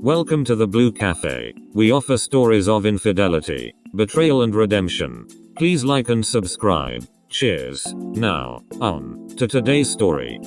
Welcome to the Blue Cafe. We offer stories of infidelity, betrayal and redemption. Please like and subscribe. Cheers. Now, on to today's story.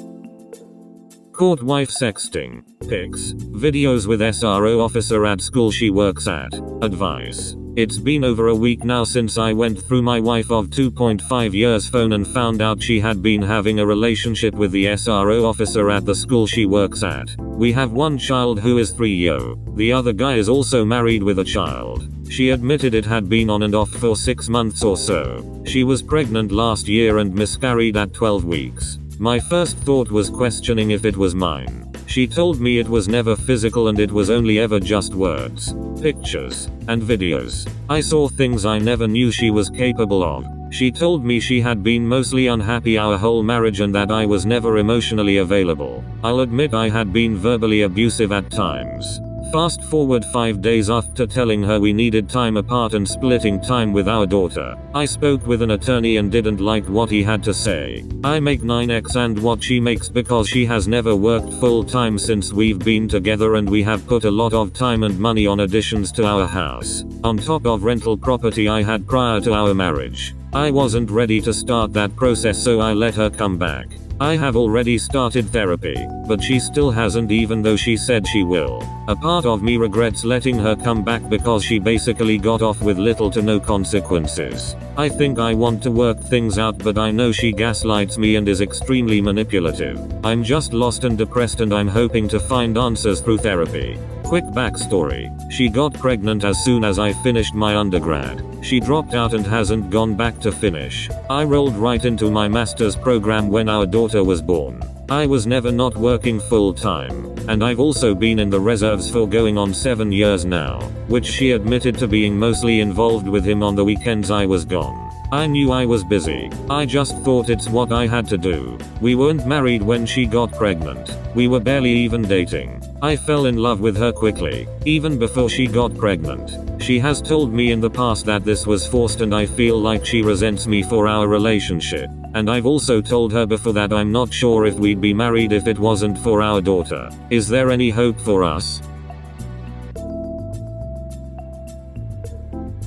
Caught wife sexting. Pics. Videos with SRO officer at school she works at. Advice. It's been over a week now since I went through my wife of 2.5 years phone and found out she had been having a relationship with the SRO officer at the school she works at. We have one child who is 3 The other guy is also married with a child. She admitted it had been on and off for 6 months or so. She was pregnant last year and miscarried at 12 weeks. My first thought was questioning if it was mine. She told me it was never physical and it was only ever just words, pictures, and videos. I saw things I never knew she was capable of. She told me she had been mostly unhappy our whole marriage and that I was never emotionally available. I'll admit I had been verbally abusive at times. Fast forward 5 days after telling her we needed time apart and splitting time with our daughter. I spoke with an attorney and didn't like what he had to say. I make 9x and what she makes because she has never worked full time since we've been together and we have put a lot of time and money on additions to our house, on top of rental property I had prior to our marriage. I wasn't ready to start that process so I let her come back. I have already started therapy, but she still hasn't even though she said she will. A part of me regrets letting her come back because she basically got off with little to no consequences. I think I want to work things out but I know she gaslights me and is extremely manipulative. I'm just lost and depressed and I'm hoping to find answers through therapy. Quick backstory. She got pregnant as soon as I finished my undergrad. She dropped out and hasn't gone back to finish. I rolled right into my master's program when our daughter was born. I was never not working full time, and I've also been in the reserves for going on 7 years now, which she admitted to being mostly involved with him on the weekends I was gone. I knew I was busy. I just thought it's what I had to do. We weren't married when she got pregnant. We were barely even dating. I fell in love with her quickly, even before she got pregnant. She has told me in the past that this was forced and I feel like she resents me for our relationship. And I've also told her before that I'm not sure if we'd be married if it wasn't for our daughter. Is there any hope for us?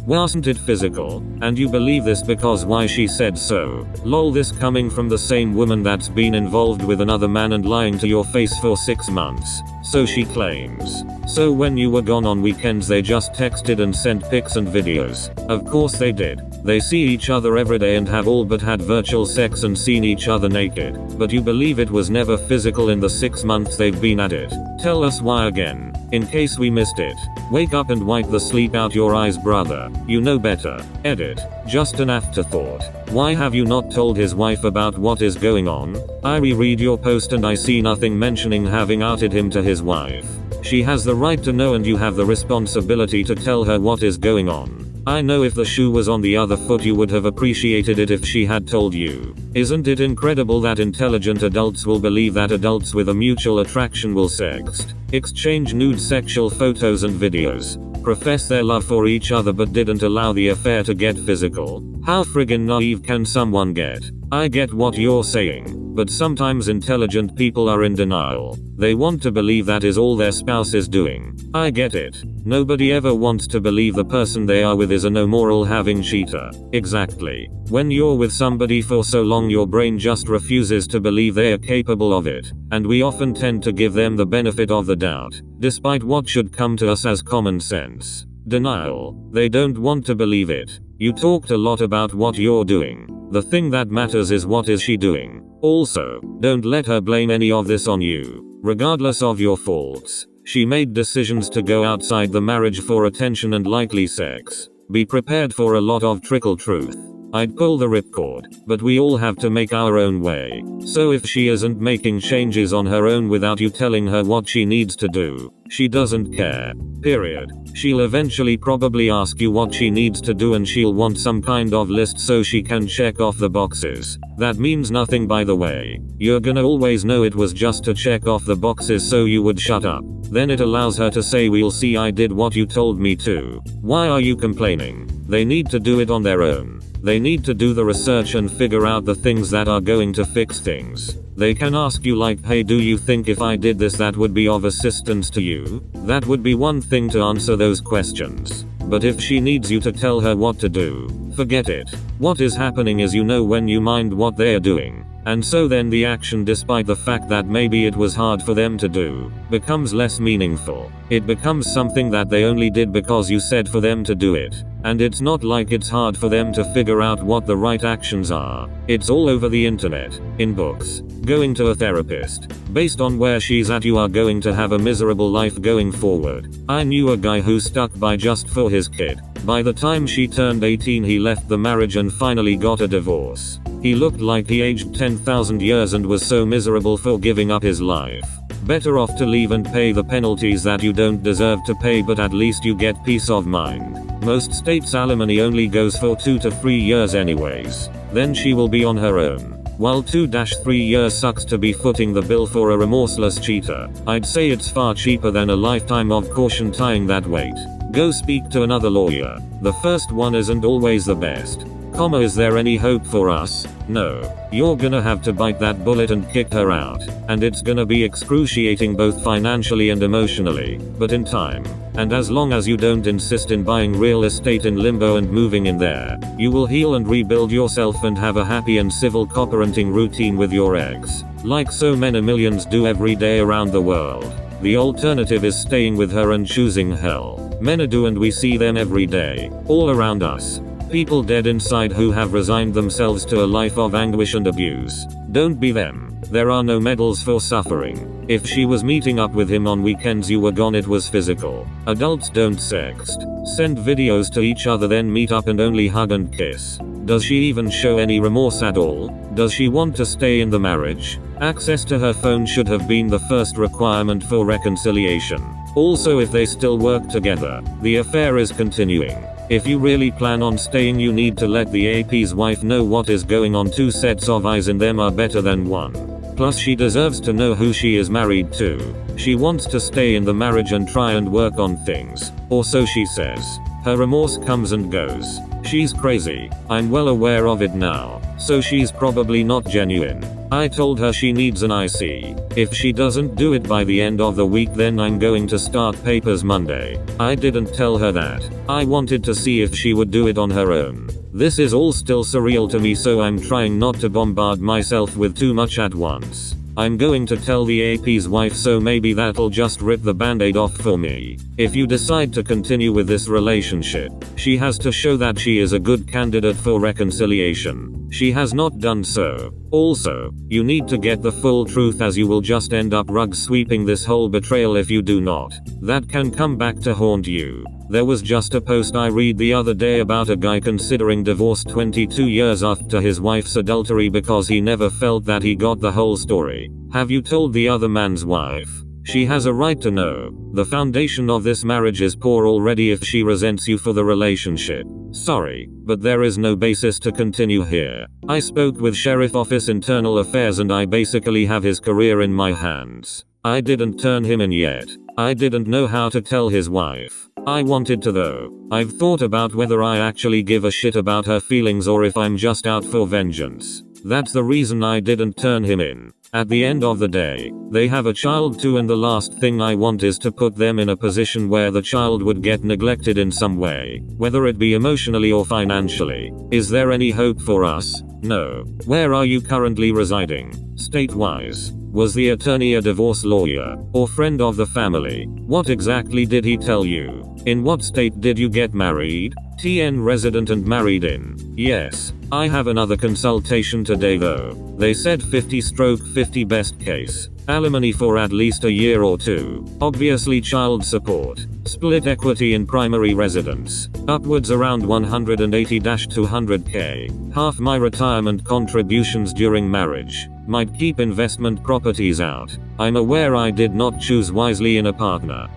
Wasn't it physical? And you believe this because why she said so. Lol, this coming from the same woman that's been involved with another man and lying to your face for 6 months. So she claims. So when you were gone on weekends they just texted and sent pics and videos. Of course they did. They see each other every day and have all but had virtual sex and seen each other naked. But you believe it was never physical in the 6 months they've been at it. Tell us why again, in case we missed it. Wake up and wipe the sleep out your eyes, brother. You know better. Edit. Just an afterthought. Why have you not told his wife about what is going on? I reread your post and I see nothing mentioning having outed him to his wife. She has the right to know and you have the responsibility to tell her what is going on. I know if the shoe was on the other foot you would have appreciated it if she had told you. Isn't it incredible that intelligent adults will believe that adults with a mutual attraction will sext, exchange nude sexual photos and videos, profess their love for each other but didn't allow the affair to get physical? How friggin' naive can someone get? I get what you're saying, but sometimes intelligent people are in denial. They want to believe that is all their spouse is doing. I get it. Nobody ever wants to believe the person they are with is a no-moral having cheater. Exactly. When you're with somebody for so long your brain just refuses to believe they are capable of it, and we often tend to give them the benefit of the doubt, despite what should come to us as common sense. Denial. They don't want to believe it. You talked a lot about what you're doing. The thing that matters is what is she doing. Also, don't let her blame any of this on you. Regardless of your faults, she made decisions to go outside the marriage for attention and likely sex. Be prepared for a lot of trickle truth. I'd pull the ripcord, but we all have to make our own way. So if she isn't making changes on her own without you telling her what she needs to do, she doesn't care. Period. She'll eventually probably ask you what she needs to do and she'll want some kind of list so she can check off the boxes. That means nothing, by the way. You're gonna always know it was just to check off the boxes so you would shut up. Then it allows her to say, we'll see, I did what you told me to. Why are you complaining? They need to do it on their own. They need to do the research and figure out the things that are going to fix things. They can ask you like, hey, do you think if I did this that would be of assistance to you? That would be one thing to answer those questions. But if she needs you to tell her what to do, forget it. What is happening is, you know, when you mind what they are doing. And so then the action, despite the fact that maybe it was hard for them to do, becomes less meaningful. It becomes something that they only did because you said for them to do it. And it's not like it's hard for them to figure out what the right actions are. It's all over the internet, in books. Going to a therapist. Based on where she's at, you are going to have a miserable life going forward. I knew a guy who stuck by just for his kid. By the time she turned 18, he left the marriage and finally got a divorce. He looked like he aged 10,000 years and was so miserable for giving up his life. Better off to leave and pay the penalties that you don't deserve to pay, but at least you get peace of mind. Most states alimony only goes for 2 to 3 years anyways. Then she will be on her own. While 2-3 years sucks to be footing the bill for a remorseless cheater, I'd say it's far cheaper than a lifetime of caution tying that weight. Go speak to another lawyer. The first one isn't always the best. Is there any hope for us? No. You're gonna have to bite that bullet and kick her out. And it's gonna be excruciating both financially and emotionally, but in time. And as long as you don't insist in buying real estate in limbo and moving in there, you will heal and rebuild yourself and have a happy and civil co-parenting routine with your ex. Like so many millions do every day around the world. The alternative is staying with her and choosing hell. Many do, and we see them every day, all around us. People dead inside who have resigned themselves to a life of anguish and abuse. Don't be them. There are no medals for suffering. If she was meeting up with him on weekends, you were gone, it was physical. Adults don't sext. Send videos to each other, then meet up and only hug and kiss. Does she even show any remorse at all? Does she want to stay in the marriage? Access to her phone should have been the first requirement for reconciliation. Also, if they still work together, the affair is continuing. If you really plan on staying, you need to let the AP's wife know what is going on. 2 sets of eyes in them are better than 1. Plus, she deserves to know who she is married to. She wants to stay in the marriage and try and work on things. Or so she says. Her remorse comes and goes. She's crazy. I'm well aware of it now. So she's probably not genuine. I told her she needs an IC. If she doesn't do it by the end of the week, then I'm going to start papers Monday. I didn't tell her that. I wanted to see if she would do it on her own. This is all still surreal to me, so I'm trying not to bombard myself with too much at once. I'm going to tell the AP's wife, so maybe that'll just rip the band-aid off for me. If you decide to continue with this relationship, she has to show that she is a good candidate for reconciliation. She has not done so. Also, you need to get the full truth, as you will just end up rug sweeping this whole betrayal if you do not. That can come back to haunt you. There was just a post I read the other day about a guy considering divorce 22 years after his wife's adultery because he never felt that he got the whole story. Have you told the other man's wife? She has a right to know. The foundation of this marriage is poor already if she resents you for the relationship. Sorry, but there is no basis to continue here. I spoke with Sheriff Office Internal Affairs and I basically have his career in my hands. I didn't turn him in yet. I didn't know how to tell his wife. I wanted to though. I've thought about whether I actually give a shit about her feelings or if I'm just out for vengeance. That's the reason I didn't turn him in. At the end of the day, they have a child too, and the last thing I want is to put them in a position where the child would get neglected in some way, whether it be emotionally or financially. Is there any hope for us? No. Where are you currently residing? State-wise. Was the attorney a divorce lawyer, or friend of the family? What exactly did he tell you? In what state did you get married? TN resident and married in. Yes. I have another consultation today though. They said 50/50 best case. Alimony for at least a year or 2. Obviously child support. Split equity in primary residence. Upwards around 180-200k. Half my retirement contributions during marriage. Might keep investment properties out. I'm aware I did not choose wisely in a partner.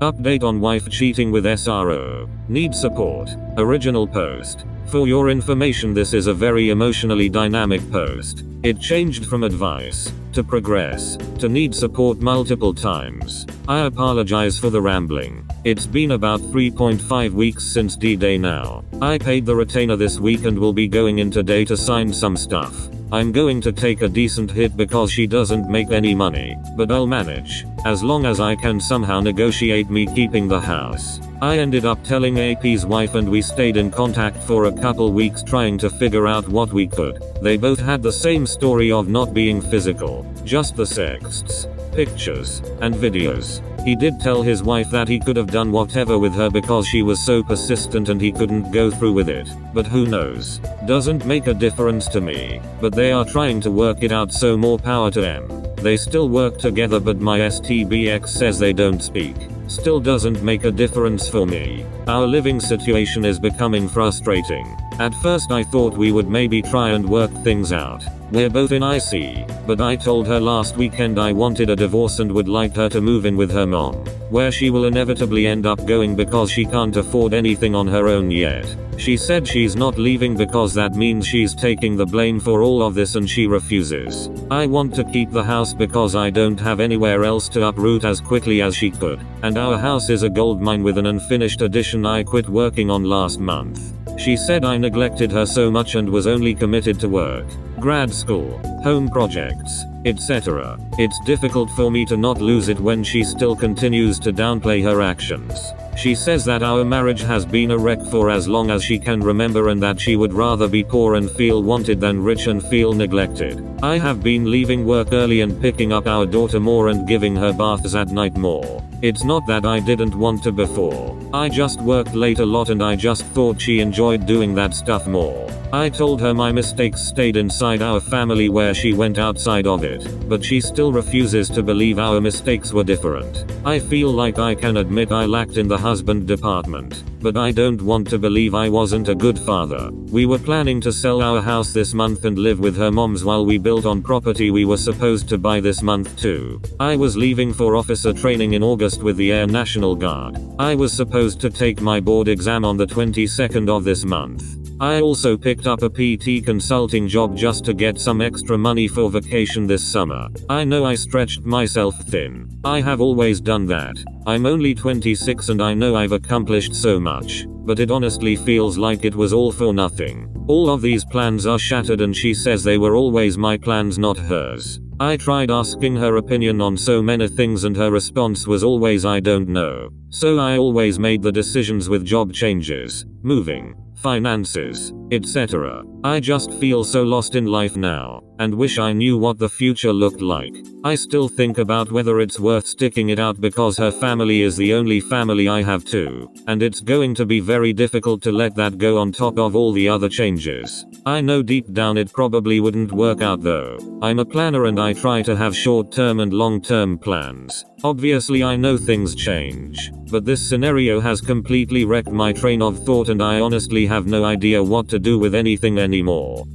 Update on wife cheating with SRO. Need support. Original post. For your information, this is a very emotionally dynamic post. It changed from advice to progress to need support multiple times. I apologize for the rambling. It's been about 3.5 weeks since D-Day now. I paid the retainer this week and will be going in today to sign some stuff. I'm going to take a decent hit because she doesn't make any money, but I'll manage, as long as I can somehow negotiate me keeping the house. I ended up telling AP's wife and we stayed in contact for a couple weeks trying to figure out what we could. They both had the same story of not being physical, just the sexts, pictures, and videos. He did tell his wife that he could have done whatever with her because she was so persistent and he couldn't go through with it. But who knows? Doesn't make a difference to me. But they are trying to work it out, so more power to them. They still work together, but my STBX says they don't speak. Still doesn't make a difference for me. Our living situation is becoming frustrating. At first I thought we would maybe try and work things out. We're both in IC, but I told her last weekend I wanted a divorce and would like her to move in with her mom, where she will inevitably end up going because she can't afford anything on her own yet. She said she's not leaving because that means she's taking the blame for all of this and she refuses. I want to keep the house because I don't have anywhere else to uproot as quickly as she could, and our house is a goldmine with an unfinished addition I quit working on last month. She said I neglected her so much and was only committed to work, grad school, home projects, etc. It's difficult for me to not lose it when she still continues to downplay her actions. She says that our marriage has been a wreck for as long as she can remember and that she would rather be poor and feel wanted than rich and feel neglected. I have been leaving work early and picking up our daughter more and giving her baths at night more. It's not that I didn't want to before. I just worked late a lot and I just thought she enjoyed doing that stuff more. I told her my mistakes stayed inside our family where she went outside of it, but she still refuses to believe our mistakes were different. I feel like I can admit I lacked in the husband department, but I don't want to believe I wasn't a good father. We were planning to sell our house this month and live with her moms while we built on property we were supposed to buy this month too. I was leaving for officer training in August with the Air National Guard. I was supposed to take my board exam on the 22nd of this month. I also picked up a PT consulting job just to get some extra money for vacation this summer. I know I stretched myself thin. I have always done that. I'm only 26 and I know I've accomplished so much, but it honestly feels like it was all for nothing. All of these plans are shattered and she says they were always my plans, not hers. I tried asking her opinion on so many things and her response was always I don't know. So I always made the decisions with job changes, moving, finances, etc. I just feel so lost in life now, and wish I knew what the future looked like. I still think about whether it's worth sticking it out because her family is the only family I have too, and it's going to be very difficult to let that go on top of all the other changes. I know deep down it probably wouldn't work out though. I'm a planner and I try to have short-term and long-term plans. Obviously I know things change, but this scenario has completely wrecked my train of thought and I honestly have no idea what to do with anything anymore.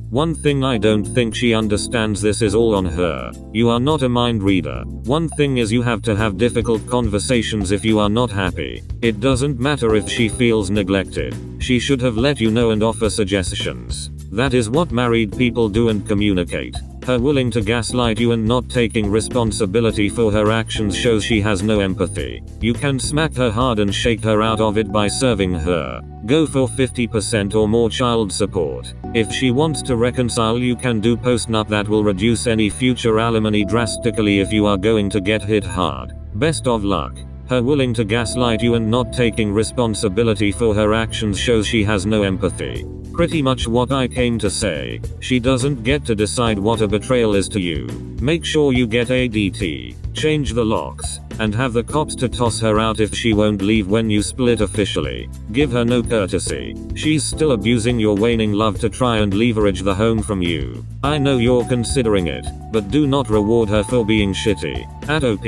One thing I don't think she understands, this is all on her. You are not a mind reader. One thing is you have to have difficult conversations if you are not happy. It doesn't matter if she feels neglected. She should have let you know and offer suggestions. That is what married people do and communicate. Her willing to gaslight you and not taking responsibility for her actions shows she has no empathy. You can smack her hard and shake her out of it by serving her. Go for 50% or more child support. If she wants to reconcile, you can do postnut. That will reduce any future alimony drastically if you are going to get hit hard. Best of luck. Her willing to gaslight you and not taking responsibility for her actions shows she has no empathy. Pretty much what I came to say. She doesn't get to decide what a betrayal is to you. Make sure you get ADT, change the locks, and have the cops to toss her out if she won't leave when you split officially. Give her no courtesy. She's still abusing your waning love to try and leverage the home from you. I know you're considering it, but do not reward her for being shitty. At OP.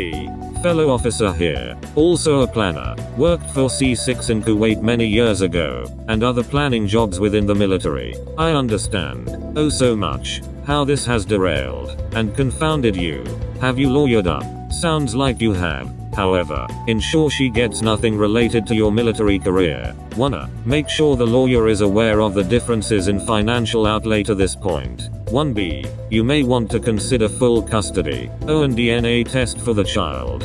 Fellow officer here. Also a planner. Worked for C6 in Kuwait many years ago, and other planning jobs within the military. I understand, oh so much, how this has derailed and confounded you. Have you lawyered up? Sounds like you have. However, ensure she gets nothing related to your military career. Wanna make sure the lawyer is aware of the differences in financial outlay to this point. 1B. You may want to consider full custody. And DNA test for the child.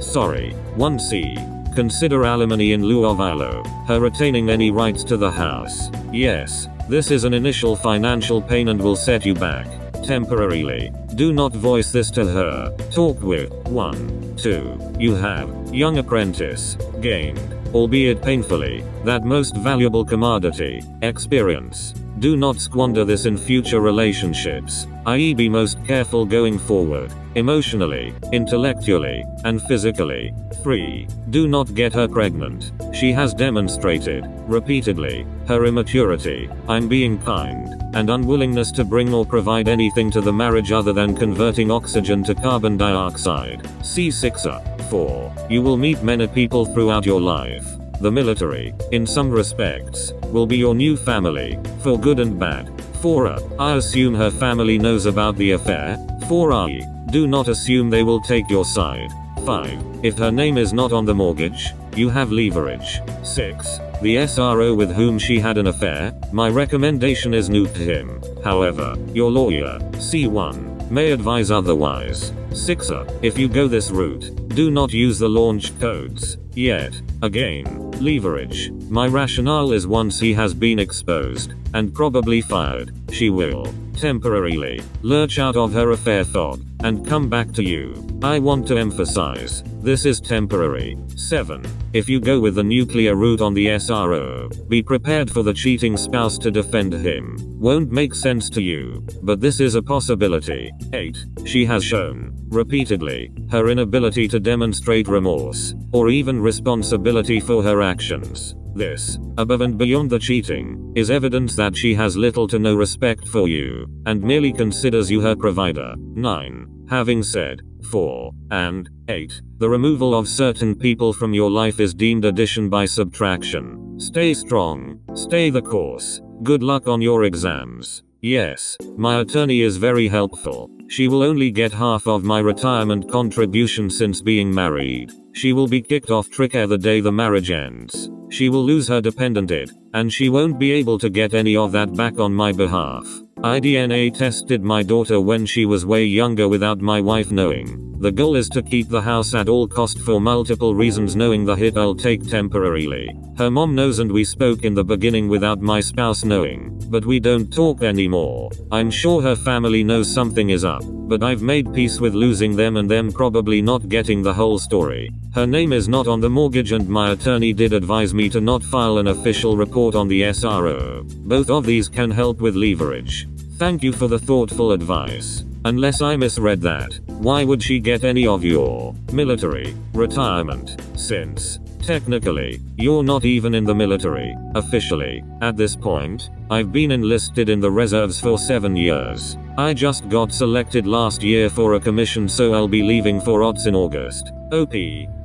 Sorry. 1C. Consider alimony in lieu of ALO. Her retaining any rights to the house. Yes. This is an initial financial pain and will set you back temporarily. Do not voice this to her. Talk with 1. 2. You have young apprentice gained, albeit painfully, that most valuable commodity, experience. Do not squander this in future relationships, i.e. be most careful going forward, emotionally, intellectually, and physically. 3. Do not get her pregnant. She has demonstrated, repeatedly, her immaturity, I'm being kind, and unwillingness to bring or provide anything to the marriage other than converting oxygen to carbon dioxide. C6. 4. You will meet many people throughout your life. The military, in some respects, will be your new family, for good and bad. 4. I assume her family knows about the affair. 4. Do not assume they will take your side. 5. If her name is not on the mortgage, you have leverage. 6. The SRO with whom she had an affair, my recommendation is nuke him. However, your lawyer, C1, may advise otherwise. 6. If you go this route, do not use the launch codes. Yet. Again, leverage. My rationale is once he has been exposed, and probably fired, she will, temporarily, lurch out of her affair fog, and come back to you. I want to emphasize, this is temporary. 7. If you go with the nuclear route on the SRO, be prepared for the cheating spouse to defend him. Won't make sense to you, but this is a possibility. 8. She has shown, repeatedly, her inability to demonstrate remorse, or even responsibility for her actions. This, above and beyond the cheating, is evidence that she has little to no respect for you, and merely considers you her provider. 9. Having said 4 and 8, the removal of certain people from your life is deemed addition by subtraction. Stay strong, stay the course, good luck on your exams. Yes, my attorney is very helpful. She will only get half of my retirement contribution since being married. She will be kicked off TRICARE the day the marriage ends. She will lose her dependent, and she won't be able to get any of that back on my behalf. I DNA tested my daughter when she was way younger without my wife knowing. The goal is to keep the house at all cost for multiple reasons, knowing the hit I'll take temporarily. Her mom knows and we spoke in the beginning without my spouse knowing, but we don't talk anymore. I'm sure her family knows something is up, but I've made peace with losing them and them probably not getting the whole story. Her name is not on the mortgage and my attorney did advise me to not file an official report on the SRO. Both of these can help with leverage. Thank you for the thoughtful advice. Unless I misread that, why would she get any of your military retirement, since, technically, you're not even in the military, officially, at this point? I've been enlisted in the reserves for 7 years. I just got selected last year for a commission, so I'll be leaving for ODS in August. OP.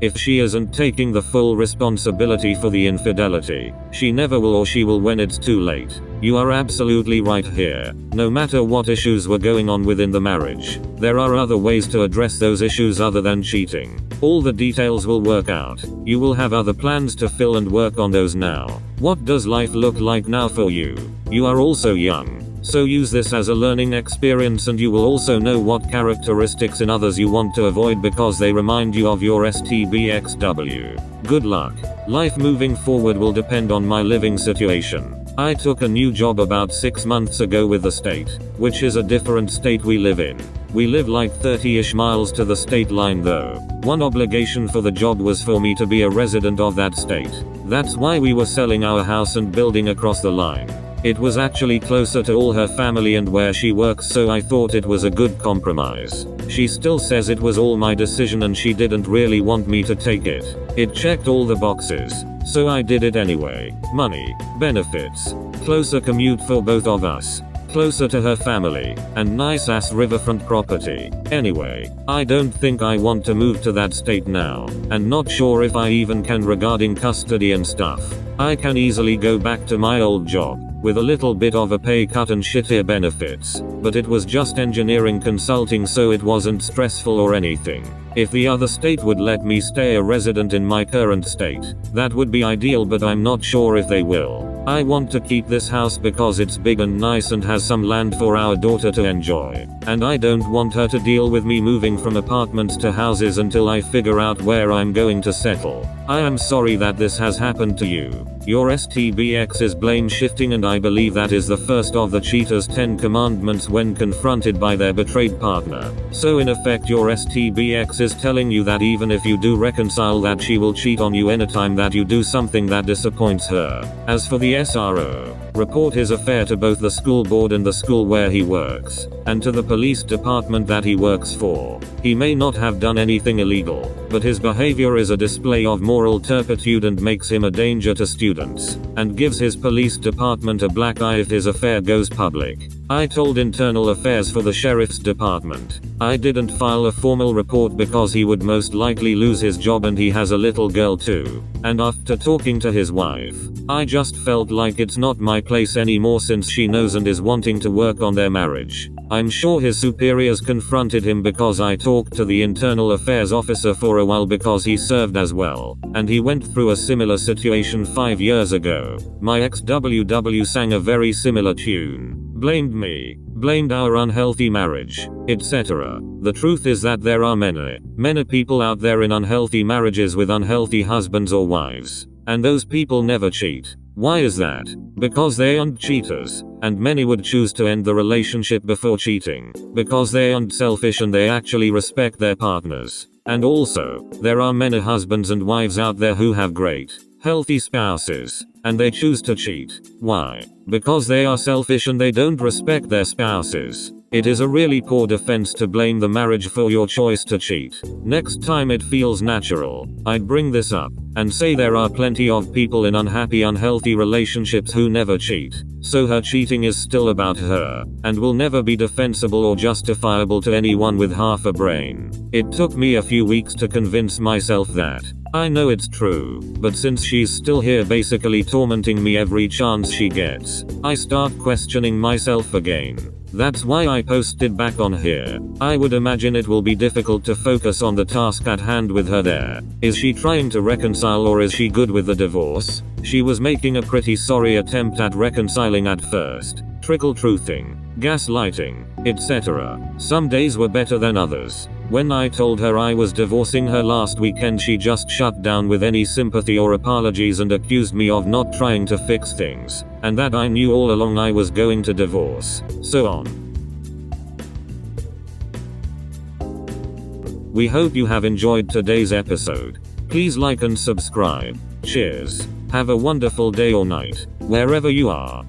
If she isn't taking the full responsibility for the infidelity, she never will, or she will when it's too late. You are absolutely right here. No matter what issues were going on within the marriage, there are other ways to address those issues other than cheating. All the details will work out. You will have other plans to fill and work on those now. What does life look like now for you? You are also young. So use this as a learning experience and you will also know what characteristics in others you want to avoid because they remind you of your STBXW. Good luck. Life moving forward will depend on my living situation. I took a new job about 6 months ago with the state, which is a different state we live in. We live like 30-ish miles to the state line though. One obligation for the job was for me to be a resident of that state. That's why we were selling our house and building across the line. It was actually closer to all her family and where she works, so I thought it was a good compromise. She still says it was all my decision and she didn't really want me to take it. It checked all the boxes, so I did it anyway. Money, benefits, closer commute for both of us, closer to her family, and nice ass riverfront property. Anyway, I don't think I want to move to that state now, and not sure if I even can regarding custody and stuff. I can easily go back to my old job, with a little bit of a pay cut and shittier benefits, but it was just engineering consulting, so it wasn't stressful or anything. If the other state would let me stay a resident in my current state, that would be ideal, but I'm not sure if they will. I want to keep this house because it's big and nice and has some land for our daughter to enjoy, and I don't want her to deal with me moving from apartments to houses until I figure out where I'm going to settle. I am sorry that this has happened to you. Your STBX is blame shifting, and I believe that is the first of the cheater's 10 commandments when confronted by their betrayed partner. So in effect, your STBX is telling you that even if you do reconcile, that she will cheat on you anytime that you do something that disappoints her. As for the SRO, report his affair to both the school board and the school where he works, and to the police department that he works for. He may not have done anything illegal, but his behavior is a display of moral turpitude and makes him a danger to students, and gives his police department a black eye if his affair goes public. I told internal affairs for the sheriff's department. I didn't file a formal report because he would most likely lose his job, and he has a little girl too. And after talking to his wife, I just felt like it's not my place anymore, since she knows and is wanting to work on their marriage. I'm sure his superiors confronted him because I talked to the internal affairs officer for a while because he served as well, and he went through a similar situation 5 years ago. My ex-WW sang a very similar tune. Blamed me, blamed our unhealthy marriage, etc. The truth is that there are many people out there in unhealthy marriages with unhealthy husbands or wives, and those people never cheat. Why is that? Because they aren't cheaters, and many would choose to end the relationship before cheating, because they aren't selfish and they actually respect their partners. And also, there are many husbands and wives out there who have great, healthy spouses, and they choose to cheat. Why? Because they are selfish and they don't respect their spouses. It is a really poor defense to blame the marriage for your choice to cheat. Next time it feels natural, I'd bring this up, and say there are plenty of people in unhappy, unhealthy relationships who never cheat. So her cheating is still about her, and will never be defensible or justifiable to anyone with half a brain. It took me a few weeks to convince myself that. I know it's true, but since she's still here basically tormenting me every chance she gets, I start questioning myself again. That's why I posted back on here. I would imagine it will be difficult to focus on the task at hand with her there. Is she trying to reconcile, or is she good with the divorce? She was making a pretty sorry attempt at reconciling at first. Trickle-truthing, gaslighting, etc. Some days were better than others. When I told her I was divorcing her last weekend, she just shut down with any sympathy or apologies and accused me of not trying to fix things, and that I knew all along I was going to divorce. So on. We hope you have enjoyed today's episode. Please like and subscribe. Cheers. Have a wonderful day or night, wherever you are.